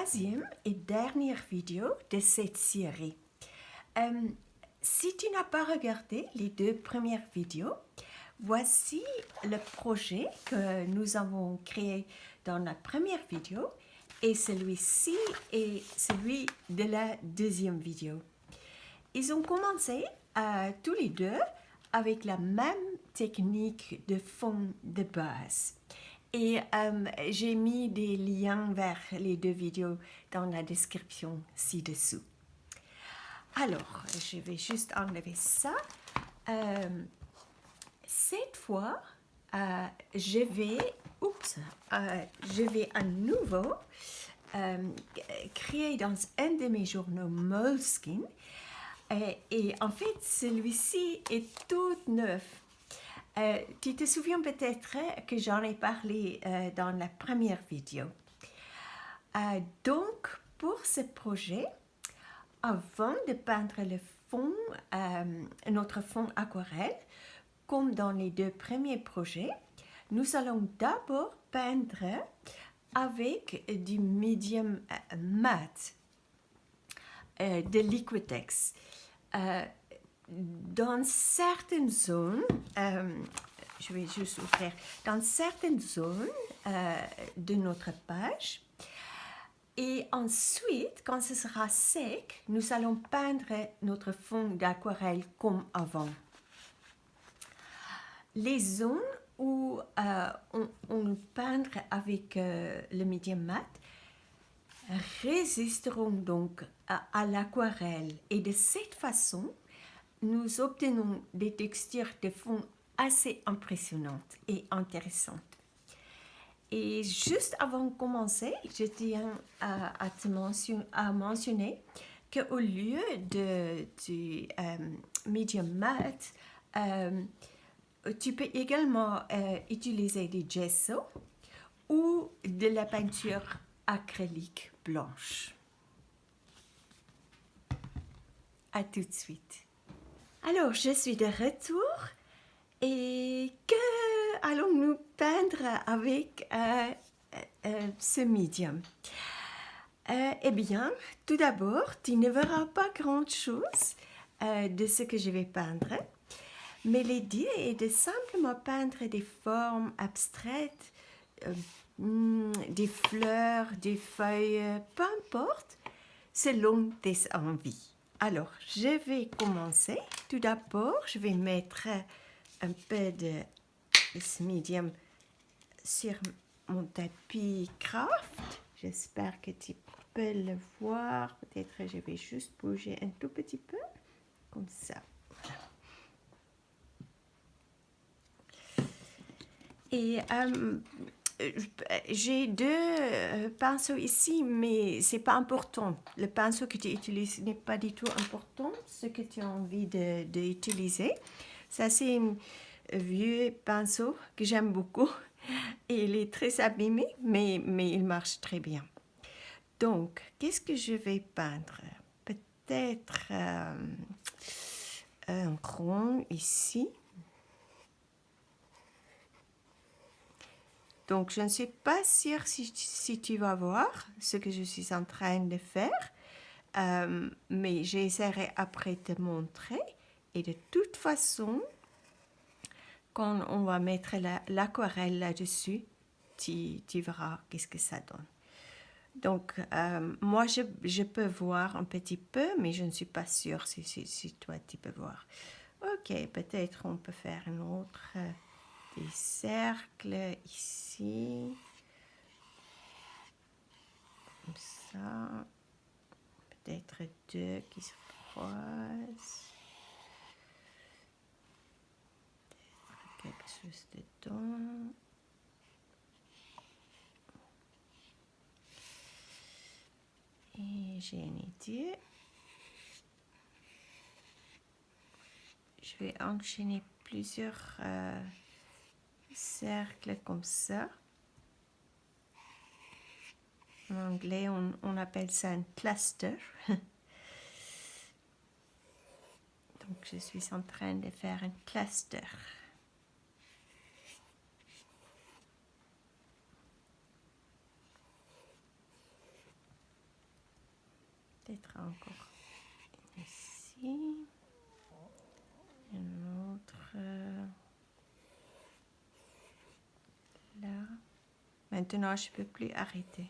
troisième et dernière vidéo de cette série. Si tu n'as pas regardé les deux premières vidéos, voici le projet que nous avons créé dans la première vidéo et celui-ci est celui de la deuxième vidéo. Ils ont commencé tous les deux avec la même technique de fond de base. Et j'ai mis des liens vers les deux vidéos dans la description ci-dessous. Alors, je vais juste enlever ça. Cette fois, je vais à nouveau créer dans un de mes journaux Moleskine. Et en fait, celui-ci est tout neuf. Tu te souviens peut-être que j'en ai parlé dans la première vidéo. Donc, pour ce projet, avant de peindre le fond, notre fond aquarelle, comme dans les deux premiers projets, nous allons d'abord peindre avec du médium mat de Liquitex. Dans certaines zones, je vais juste ouvrir, dans certaines zones de notre page. Et ensuite, quand ce sera sec, nous allons peindre notre fond d'aquarelle comme avant. Les zones où on peindra avec le médium mat résisteront donc à l'aquarelle. Et de cette façon, nous obtenons des textures de fond assez impressionnantes et intéressantes. Et juste avant de commencer, je tiens à mentionner qu'au lieu du médium mat, tu peux également utiliser du gesso ou de la peinture acrylique blanche. À tout de suite. Alors, je suis de retour et que allons-nous peindre avec ce médium? Eh bien, tout d'abord, tu ne verras pas grand-chose de ce que je vais peindre, mais l'idée est de simplement peindre des formes abstraites, des fleurs, des feuilles, peu importe, selon tes envies. Alors, je vais commencer. Tout d'abord, je vais mettre un peu de ce médium sur mon tapis craft. J'espère que tu peux le voir. Peut-être je vais juste bouger un tout petit peu, comme ça. Et j'ai deux pinceaux ici, mais c'est pas important. Le pinceau que tu utilises n'est pas du tout important. Ce que tu as envie d'utiliser, ça c'est un vieux pinceau que j'aime beaucoup. Et il est très abîmé, mais il marche très bien. Donc, qu'est-ce que je vais peindre? Peut-être un rond ici. Donc, je ne suis pas sûre si tu vas voir ce que je suis en train de faire, mais j'essaierai après de te montrer. Et de toute façon, quand on va mettre l'aquarelle là-dessus, tu verras qu'est-ce que ça donne. Donc, moi, je peux voir un petit peu, mais je ne suis pas sûre si toi, tu peux voir. Ok, peut-être on peut faire un autre... des cercles ici, comme ça, peut-être deux qui se croisent, peut-être quelque chose dedans. Et j'ai une idée. Je vais enchaîner plusieurs cercles comme ça. En anglais, on appelle ça un cluster. Donc, je suis en train de faire un cluster. Maintenant, je ne peux plus arrêter.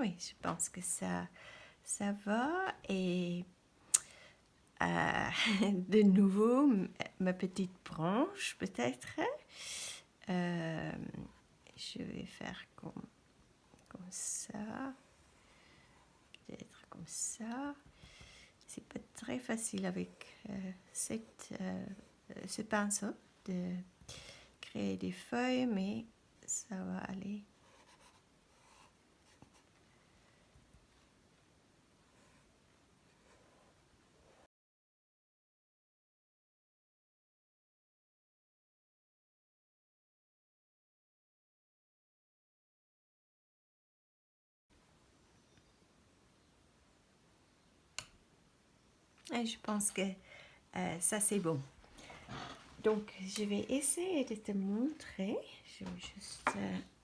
Oui, je pense que ça va. Et de nouveau, ma petite branche, peut-être. Je vais faire comme ça. Peut-être comme ça. C'est pas très facile avec ce pinceau de créer des feuilles, mais ça va aller. Et je pense que ça c'est bon. Donc je vais essayer de te montrer. Je vais juste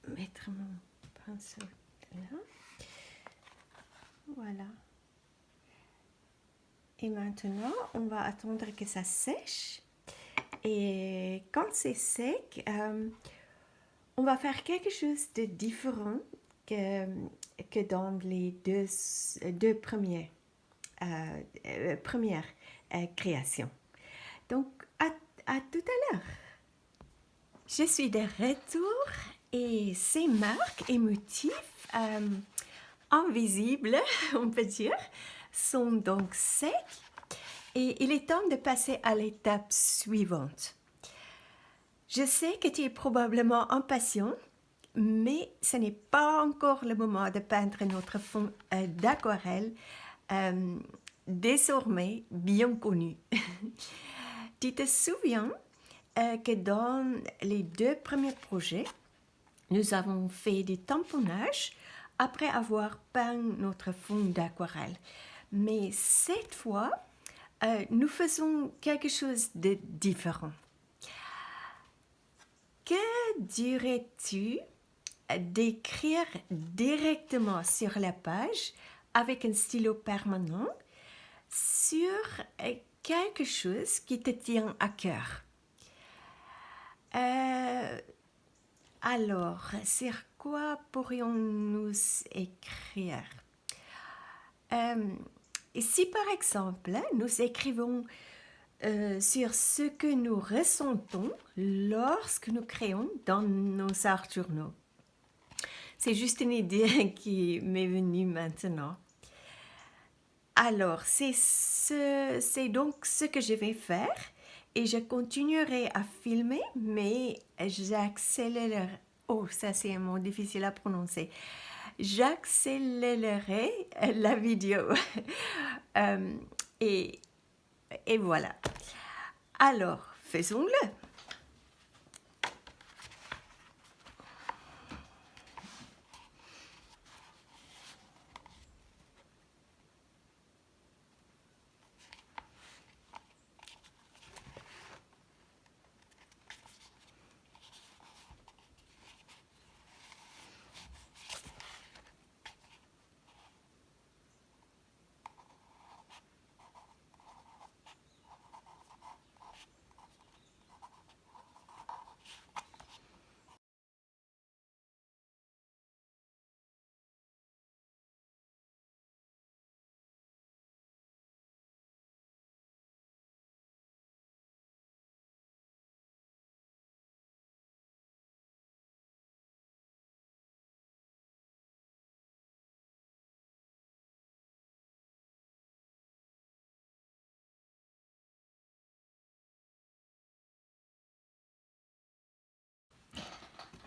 mettre mon pinceau là. Voilà. Et maintenant, on va attendre que ça sèche. Et quand c'est sec, on va faire quelque chose de différent que dans les deux premières créations. Donc, à tout à l'heure. Je suis de retour et ces marques et motifs invisibles, on peut dire, sont donc secs et il est temps de passer à l'étape suivante. Je sais que tu es probablement impatient, mais ce n'est pas encore le moment de peindre notre fond d'aquarelle désormais bien connu. Tu te souviens que dans les deux premiers projets, nous avons fait des tamponnages après avoir peint notre fond d'aquarelle. Mais cette fois, nous faisons quelque chose de différent. Que dirais-tu d'écrire directement sur la page avec un stylo permanent sur quelque chose qui te tient à cœur? Alors, sur quoi pourrions-nous écrire? Si par exemple, nous écrivons sur ce que nous ressentons lorsque nous créons dans nos arts journaux. C'est juste une idée qui m'est venue maintenant. Alors, c'est donc ce que je vais faire et je continuerai à filmer, mais j'accélérerai. Oh, ça c'est un mot difficile à prononcer. J'accélérerai la vidéo. Et voilà. Alors, faisons-le.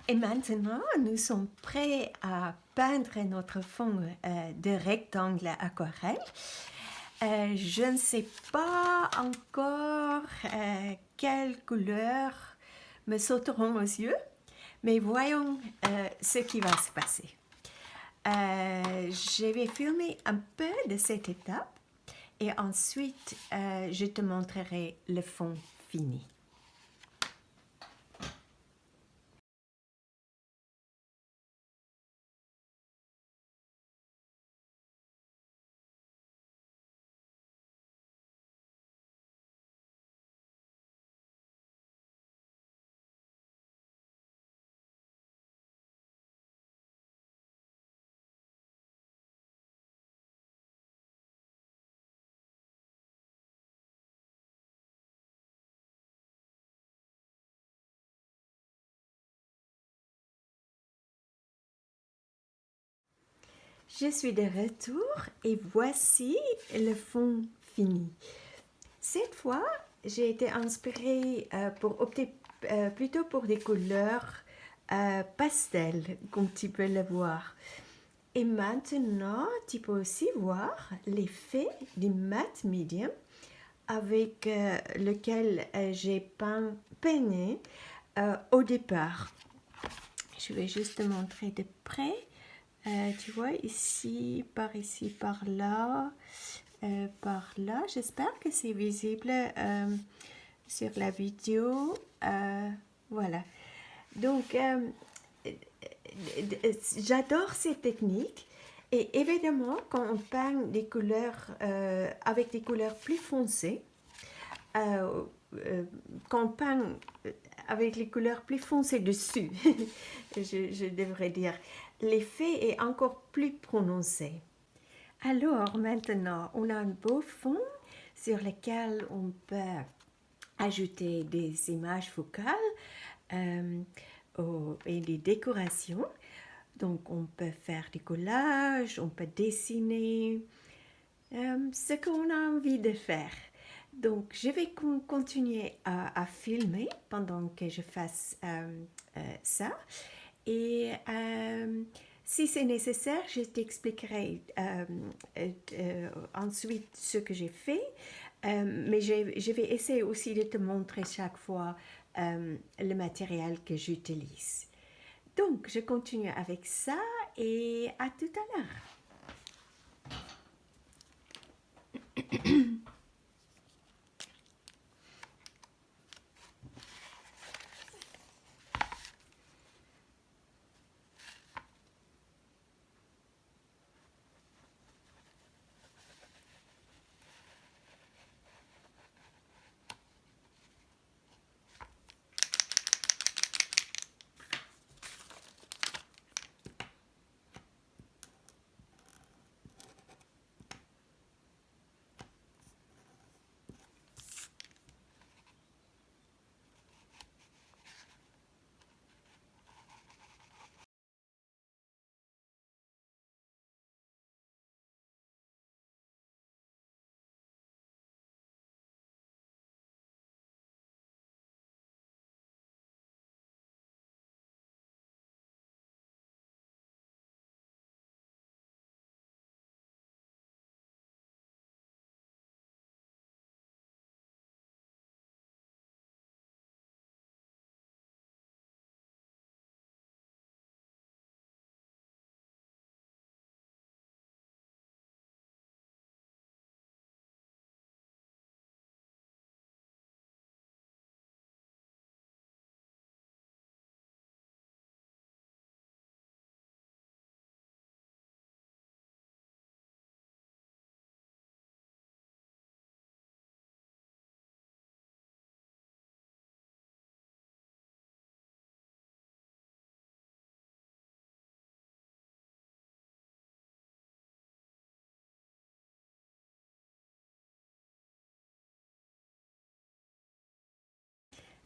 Et maintenant, nous sommes prêts à peindre notre fond de rectangle aquarelle. Je ne sais pas encore quelles couleurs me sauteront aux yeux, mais voyons ce qui va se passer. Je vais filmer un peu de cette étape et ensuite je te montrerai le fond fini. Je suis de retour et voici le fond fini. Cette fois, j'ai été inspirée pour opter plutôt pour des couleurs pastel, comme tu peux le voir. Et maintenant, tu peux aussi voir l'effet du matte medium avec lequel j'ai peiné au départ. Je vais juste te montrer de près. Tu vois, ici, par là, par là. J'espère que c'est visible sur la vidéo. Voilà. Donc, j'adore cette technique. Et évidemment, quand on peint des couleurs avec des couleurs plus foncées, quand on peint avec les couleurs plus foncées dessus, je devrais dire, l'effet est encore plus prononcé. Alors maintenant, on a un beau fond sur lequel on peut ajouter des images focales et des décorations. Donc on peut faire des collages, on peut dessiner ce qu'on a envie de faire. Donc je vais continuer à filmer pendant que je fasse ça. Et si c'est nécessaire, je t'expliquerai ensuite ce que j'ai fait. Mais je vais essayer aussi de te montrer chaque fois le matériel que j'utilise. Donc, je continue avec ça et à tout à l'heure.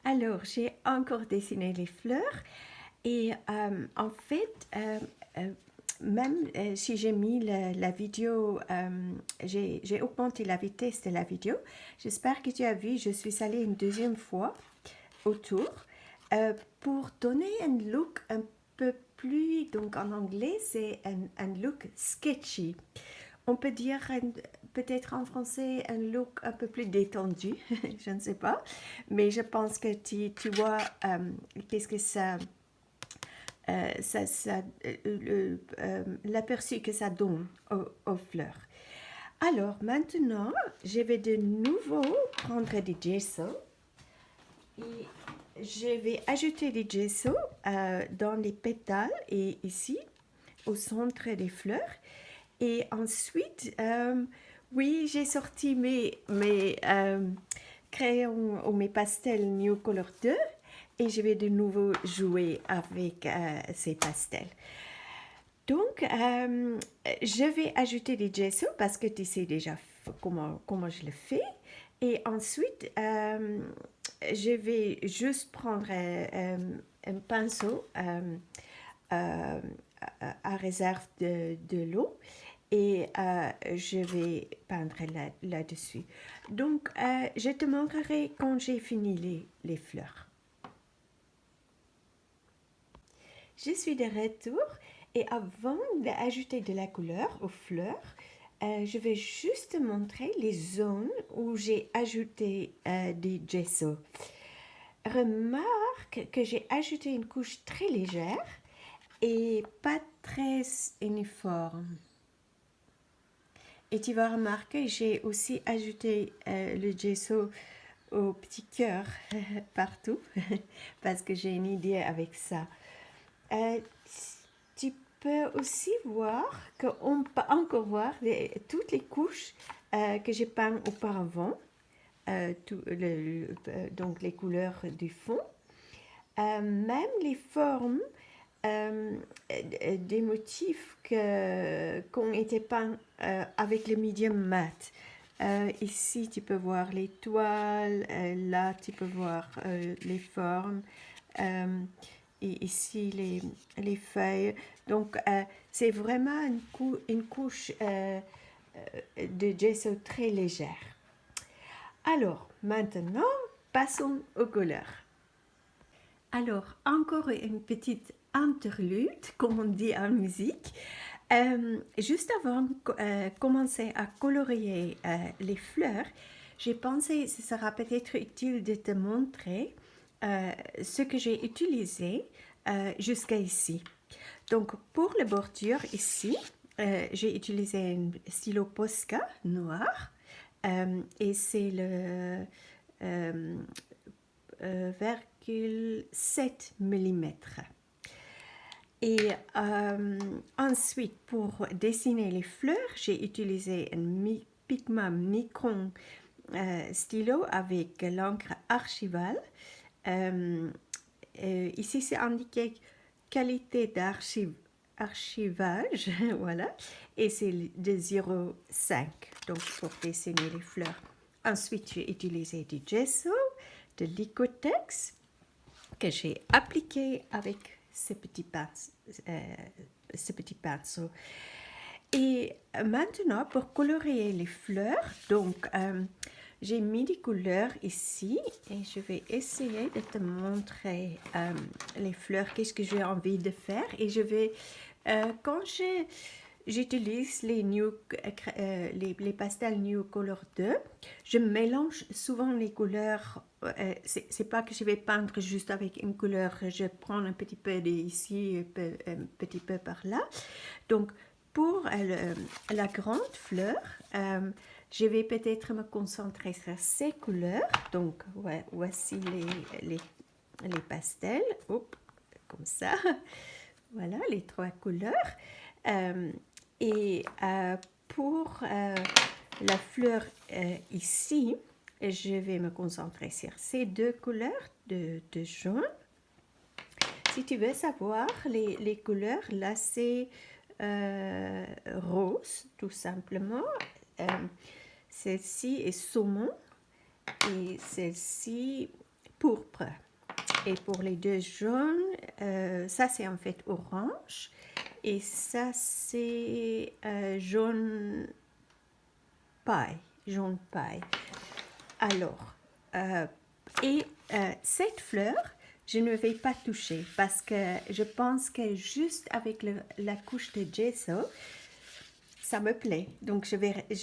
Alors, j'ai encore dessiné les fleurs et en fait, même si j'ai mis la vidéo, j'ai augmenté la vitesse de la vidéo. J'espère que tu as vu, je suis allée une deuxième fois autour pour donner un look un peu plus, donc en anglais, c'est un look sketchy. On peut dire peut-être en français un look un peu plus détendu, je ne sais pas, mais je pense que tu vois qu'est-ce que l'aperçu que ça donne aux fleurs. Alors maintenant, je vais de nouveau prendre du gesso et je vais ajouter du gesso dans les pétales et ici au centre des fleurs. Et ensuite, oui, j'ai sorti mes crayons ou mes pastels New Color 2 et je vais de nouveau jouer avec ces pastels. Donc, je vais ajouter des gesso parce que tu sais déjà comment je le fais. Et ensuite, je vais juste prendre un pinceau à réserve de l'eau et je vais peindre là-dessus. Donc, je te montrerai quand j'ai fini les fleurs. Je suis de retour et avant d'ajouter de la couleur aux fleurs, je vais juste montrer les zones où j'ai ajouté des gesso. Remarque que j'ai ajouté une couche très légère et pas très uniforme. Et tu vas remarquer, j'ai aussi ajouté le gesso au petit cœur partout parce que j'ai une idée avec ça. Tu peux aussi voir qu'on peut encore voir toutes les couches que j'ai peintes auparavant, donc les couleurs du fond, même les formes des motifs qu'on était peints avec le medium mat. Ici, tu peux voir les toiles, là, tu peux voir les formes, et ici, les feuilles. Donc, c'est vraiment une couche de gesso très légère. Alors, maintenant, passons aux couleurs. Alors, encore une petite interlude, comme on dit en musique. Juste avant de commencer à colorier les fleurs, j'ai pensé que ce sera peut-être utile de te montrer ce que j'ai utilisé jusqu'à ici. Donc, pour la bordure ici, j'ai utilisé un stylo Posca noir et c'est le 0,7 mm. Et ensuite, pour dessiner les fleurs, j'ai utilisé un pigment micron stylo avec l'encre archivale. Ici, c'est indiqué qualité d'archivage, voilà, et c'est de 0,5, donc pour dessiner les fleurs. Ensuite, j'ai utilisé du gesso, de Liquitex, que j'ai appliqué avec ce petit pinceau. Et maintenant, pour colorier les fleurs, donc j'ai mis des couleurs ici et je vais essayer de te montrer les fleurs, qu'est-ce que j'ai envie de faire. Et je vais, quand j'utilise les pastels New Color 2, je mélange souvent les couleurs. C'est pas que je vais peindre juste avec une couleur, je prends un petit peu d'ici, un petit peu par là. Donc, pour la grande fleur, je vais peut-être me concentrer sur ces couleurs. Donc, voici les pastels. Hop, comme ça. Voilà, les 3 couleurs. Et pour la fleur ici, je vais me concentrer sur ces 2 couleurs de jaune. Si tu veux savoir les couleurs, là c'est rose tout simplement. Celle-ci est saumon et celle-ci pourpre. Et pour les 2 jaunes, ça c'est en fait orange et ça c'est jaune paille. Alors, cette fleur, je ne vais pas toucher parce que je pense que juste avec la couche de gesso, ça me plaît. Donc, je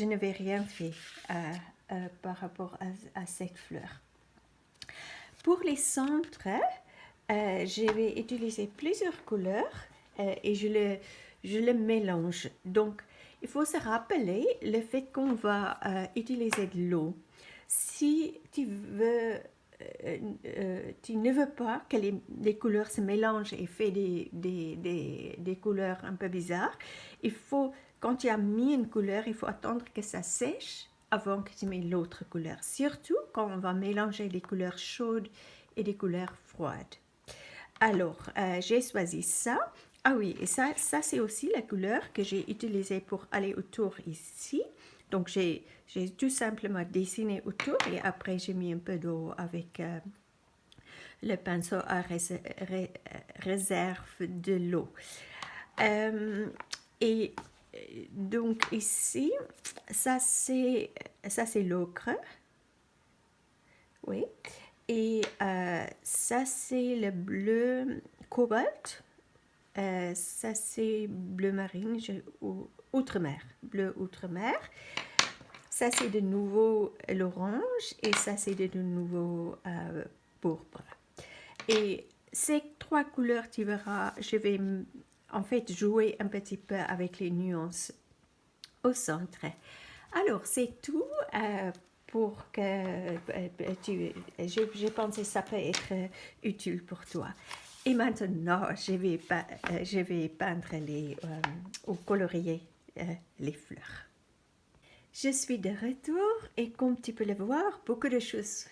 ne vais rien faire par rapport à cette fleur. Pour les centres, je vais utiliser plusieurs couleurs et je le mélange. Donc, il faut se rappeler le fait qu'on va utiliser de l'eau. Si tu ne veux pas que les couleurs se mélangent et fait des couleurs un peu bizarres, quand tu as mis une couleur, il faut attendre que ça sèche avant que tu mets l'autre couleur. Surtout quand on va mélanger des couleurs chaudes et des couleurs froides. Alors, j'ai choisi ça. Ah oui, et ça c'est aussi la couleur que j'ai utilisée pour aller autour ici. Donc, j'ai tout simplement dessiné autour et après, j'ai mis un peu d'eau avec le pinceau à réserve de l'eau. Euh, et donc ici, ça c'est l'ocre, oui. Et ça c'est le bleu cobalt. Ça c'est bleu marine, outre-mer, bleu outre-mer. Ça c'est de nouveau l'orange et ça c'est de nouveau pourpre. Et ces trois couleurs, tu verras, je vais en fait jouer un petit peu avec les nuances au centre. Alors, c'est tout pour que j'ai pensé que ça peut être utile pour toi. Et maintenant, je vais peindre ou colorier les fleurs. Je suis de retour et comme tu peux le voir, beaucoup de choses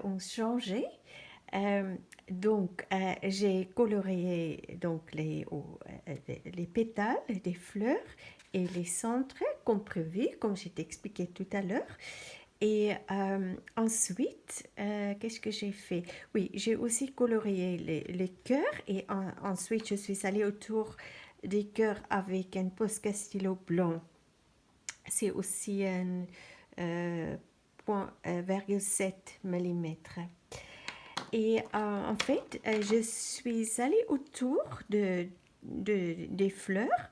ont changé. J'ai colorié les pétales des fleurs et les centres comme prévu, comme je t'ai expliqué tout à l'heure. Et ensuite, qu'est-ce que j'ai fait? Oui, j'ai aussi colorié les cœurs et ensuite je suis allée autour des cœurs avec un Posca stylo blanc. C'est aussi un point 7 mm. Et en fait, je suis allée autour des fleurs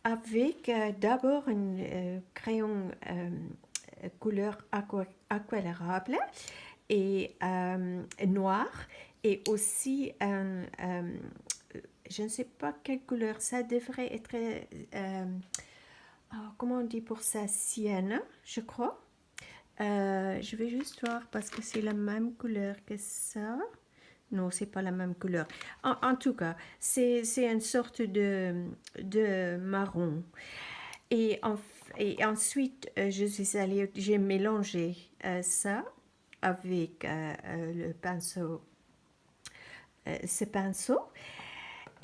avec d'abord un crayon couleur aquarelle et noir et aussi je ne sais pas quelle couleur, ça devrait être, comment on dit pour ça, sienne, je crois. Je vais juste voir parce que c'est la même couleur que ça. Non, c'est pas la même couleur. En tout cas, c'est une sorte de marron. Et, et ensuite, j'ai mélangé ça avec le pinceau, ce pinceau.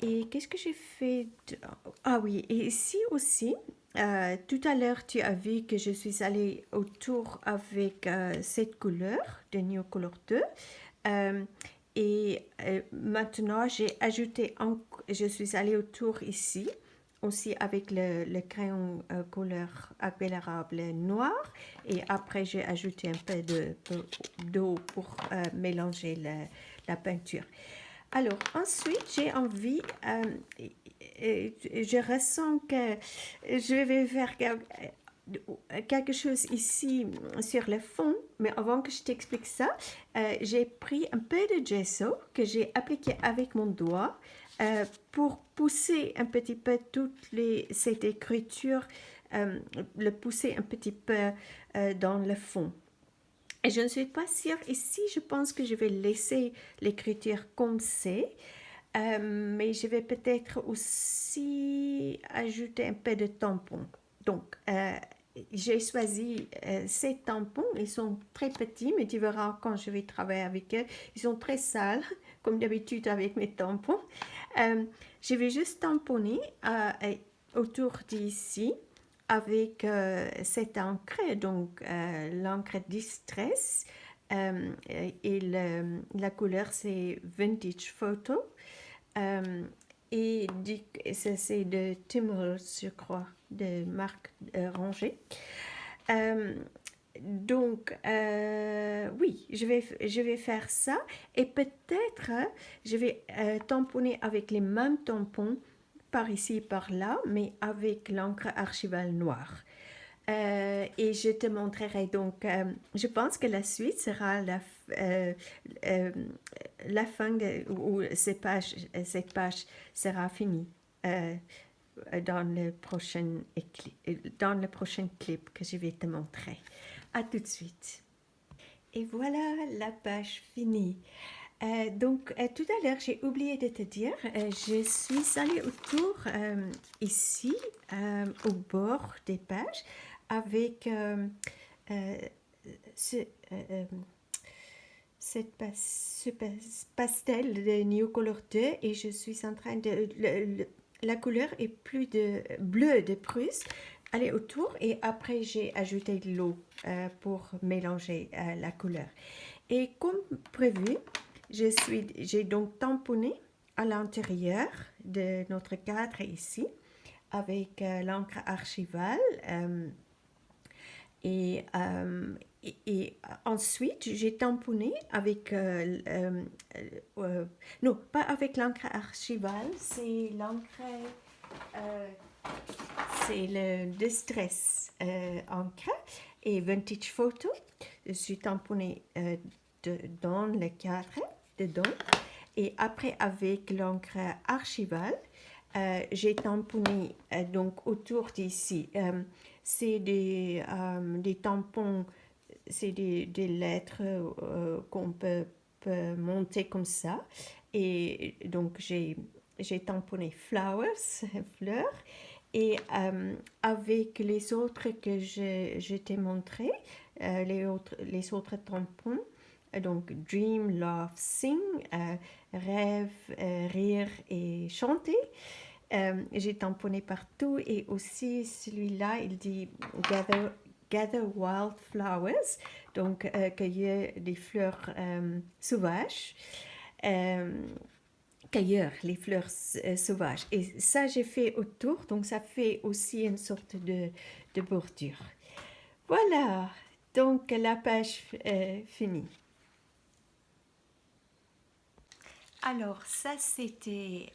Et qu'est-ce que j'ai fait Ah oui, et ici aussi, tout à l'heure, tu as vu que je suis allée autour avec cette couleur, de New Color 2. Maintenant, je suis allée autour ici, aussi avec le crayon couleur aquarelle noir. Et après, j'ai ajouté un peu d'eau pour mélanger la peinture. Alors, ensuite, j'ai envie, je ressens que je vais faire quelque chose ici sur le fond, mais avant que je t'explique ça, j'ai pris un peu de gesso que j'ai appliqué avec mon doigt pour pousser un petit peu cette écriture, le pousser un petit peu dans le fond. Et je ne suis pas sûre ici, je pense que je vais laisser l'écriture comme c'est, mais je vais peut-être aussi ajouter un peu de tampons. Donc, j'ai choisi ces tampons, ils sont très petits, mais tu verras quand je vais travailler avec eux, ils sont très sales, comme d'habitude avec mes tampons. Je vais juste tamponner autour d'ici avec cette encre, donc l'encre Distress, et la couleur c'est Vintage Photo. Et ça c'est de Timrose, je crois, de marque Rangée. Oui, je vais faire ça et peut-être je vais tamponner avec les mêmes tampons par ici et par là, mais avec l'encre archivale noire. Et je te montrerai donc, je pense que la suite sera la fin où cette page sera finie dans dans le prochain clip que je vais te montrer. À tout de suite. Et voilà la page finie. Tout à l'heure, j'ai oublié de te dire, je suis allée autour ici, au bord des pages, avec ce pastel de New Color 2 et je suis en train de... la couleur est plus de bleu de Prusse. Allez autour et après j'ai ajouté de l'eau pour mélanger la couleur. Et comme prévu, j'ai donc tamponné à l'intérieur de notre cadre ici avec l'encre archivale et, euh, et ensuite j'ai tamponné avec non pas avec l'encre archivale, c'est l'encre euh, c'est le Distress encre et Vintage Photo. Je suis tamponnée dans le cadre dedans. Et après, avec l'encre archivale, j'ai tamponné donc autour d'ici. C'est des tampons, c'est des lettres qu'on peut monter comme ça. Et donc, j'ai tamponné flowers, fleurs. Et avec les autres que je t'ai montré, les autres tampons, donc Dream, Love, Sing, Rêve, Rire et Chanter. J'ai tamponné partout et aussi celui-là, il dit Gather Wild Flowers, donc cueillir des fleurs sauvages. Cueillir les fleurs sauvages. Et ça, j'ai fait autour, donc ça fait aussi une sorte de bordure. Voilà, donc la page finie. Alors, ça, c'était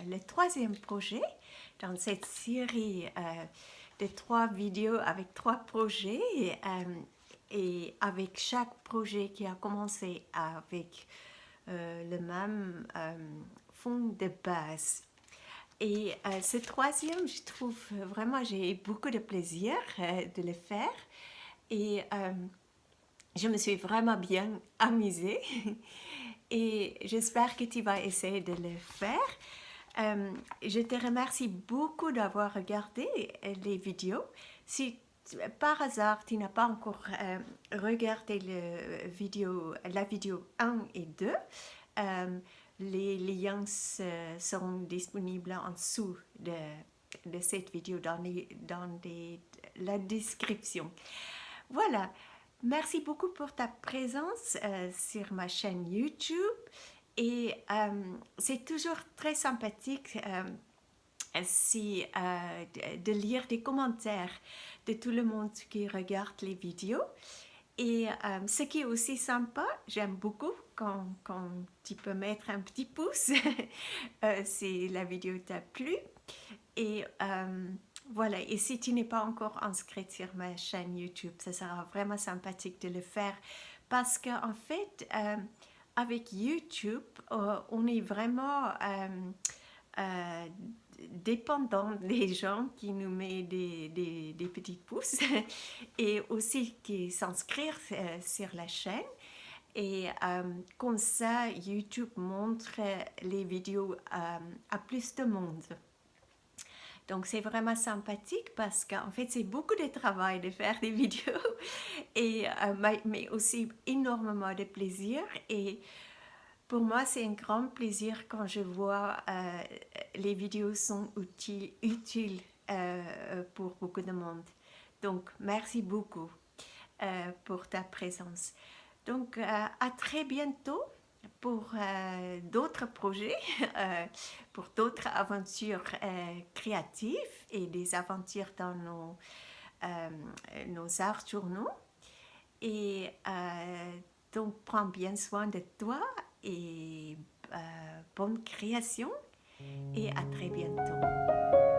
le troisième projet dans cette série de 3 vidéos avec 3 projets et avec chaque projet qui a commencé avec le même fond de base. Et ce troisième, je trouve vraiment, j'ai beaucoup de plaisir de le faire et je me suis vraiment bien amusée et j'espère que tu vas essayer de le faire. Je te remercie beaucoup d'avoir regardé les vidéos. Si par hasard tu n'as pas encore regardé la vidéo 1 et 2, les liens seront disponibles en dessous de cette vidéo dans la description. Voilà, merci beaucoup pour ta présence sur ma chaîne YouTube et c'est toujours très sympathique de lire des commentaires de tout le monde qui regarde les vidéos. Et ce qui est aussi sympa, j'aime beaucoup quand tu peux mettre un petit pouce si la vidéo t'a plu. Et voilà, et si tu n'es pas encore inscrite sur ma chaîne YouTube, ça sera vraiment sympathique de le faire parce qu'en fait, avec YouTube, on est vraiment dépendant des gens qui nous mettent des petits pouces et aussi qui s'inscrivent sur la chaîne. Et comme ça, YouTube montre les vidéos à plus de monde. Donc c'est vraiment sympathique parce qu'en fait c'est beaucoup de travail de faire des vidéos et, mais aussi énormément de plaisir et pour moi c'est un grand plaisir quand je vois les vidéos sont utiles pour beaucoup de monde. Donc merci beaucoup pour ta présence. Donc à très bientôt pour d'autres projets, pour d'autres aventures créatives et des aventures dans nos arts journaux. Et donc, prends bien soin de toi et bonne création et à très bientôt.